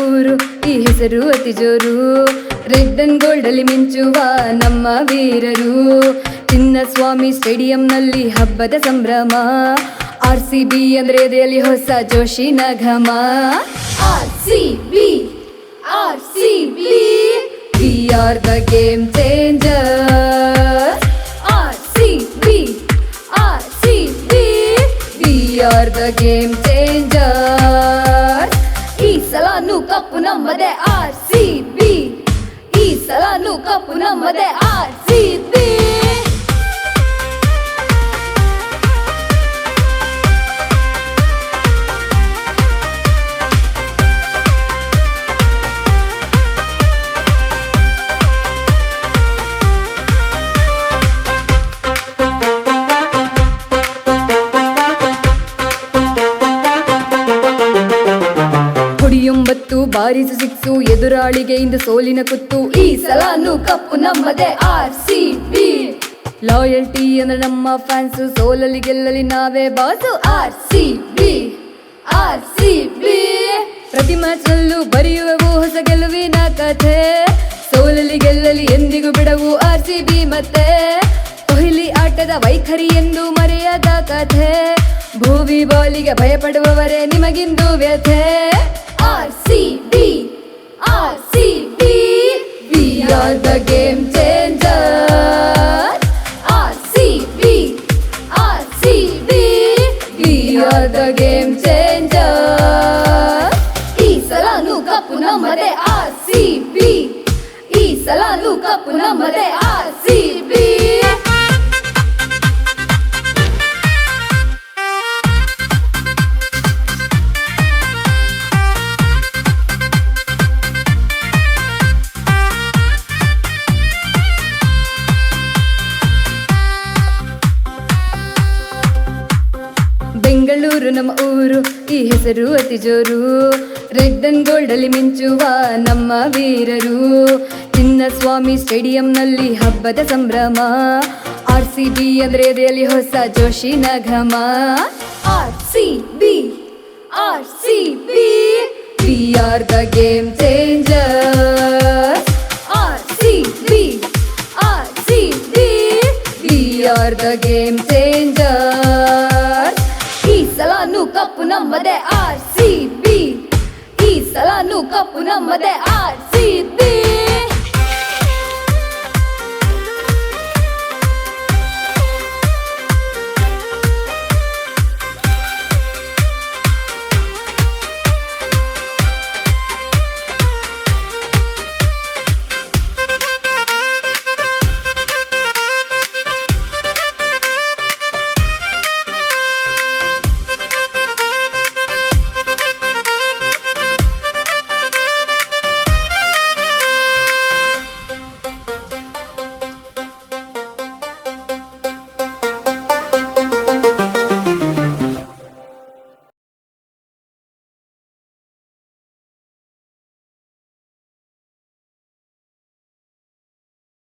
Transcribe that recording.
ಊರು ಈ ಹೆಸರು ಅತಿ ಜೋರು. ರೆಡ್ ಅಂಡ್ ಗೋಲ್ಡ್ ಅಲ್ಲಿ ಮಿಂಚುವ ನಮ್ಮ ವೀರರು. ಚಿನ್ನಸ್ವಾಮಿ ಸ್ಟೇಡಿಯಂನಲ್ಲಿ ಹಬ್ಬದ ಸಂಭ್ರಮ. RCB ಅಂದ್ರೆ ಎದೆಯಲ್ಲಿ ಹೊಸ ಜೋಶಿನ ಘಮ. RCB RCB we are the game changers. RCB RCB we are the game changers. ಈ ಸಲಾನು ಕಪ್ಪು ನಮ್ಮದೇ RCB. ಈ ಸಲಾನು ಕಪ್ಪು ನಮ್ಮದೇ RCB. ಹೊಡಿಯೊಂಬತ್ತು ಬಾರಿಸು ಸಿಕ್ಸು ಎದುರಾಳಿಗೆಯಿಂದ ಸೋಲಿನ ಕುತ್ತು. ಈ ಸಲಾನು ಕಪ್ಪು ನಮ್ಮದೇ RCB. ಲಾಯಲ್ಟಿ ಅಂದ್ರೆ ನಮ್ಮ ಫ್ಯಾನ್ಸ್. ಸೋಲಲಿ ಗೆಲ್ಲಲಿ ನಾವೇ ಬಾಸು RCB RCB. ಪ್ರತಿ ಮ್ಯಾಚ್ ನಲ್ಲೂ ಬರೆಯುವೆವು ಹೊಸ ಗೆಲುವಿನ ಕಥೆ. ಸೋಲಲಿ ಗೆಲ್ಲಲಿ ಎಂದಿಗೂ ಬಿಡವು RCB ಮತ್ತೆ. ಕೊಹ್ಲಿ ಆಟದ ವೈಖರಿ ಎಂದು ಮರೆಯದ ಕಥೆ. ಭೂವಿ ಬಾಲಿಗೆ ಭಯಪಡುವವರೇ ನಿಮಗಿಂದು ವ್ಯಥೆ. RCB RCB we are the game changers. RCB RCB we are the game changers. ಈ ಸಲಾನು ಕಪ್ಪು ನಮ್ಮದೇ RCB. ಈ ಸಲಾನು ಕಪ್ಪು ನಮ್ಮದೇ RCB. ಬೆಂಗಳೂರು ನಮ್ಮ ಊರು ಈ ಹೆಸರು ಅತಿ ಜೋರು. ರೆಡ್ ಅಂಡ್ ಗೋಲ್ಡ್ ಅಲ್ಲಿ ಮಿಂಚುವ ನಮ್ಮ ವೀರರು. ಚಿನ್ನಸ್ವಾಮಿ ಸ್ಟೇಡಿಯಂನಲ್ಲಿ ಹಬ್ಬದ ಸಂಭ್ರಮ. RCB ಅಂದ್ರೆ ಎದೆಯಲ್ಲಿ ಹೊಸ ಜೋಶಿನ ಘಮ. RCB RCB we are the game changers. RCB RCB we are the game changers. ಈ ಸಲಾನು ಕಪ್ಪು ನಮ್ಮದೇ RCB. ಈ ಸಲಾನು ಕಪ್ಪು ನಮ್ಮದೇ RCB.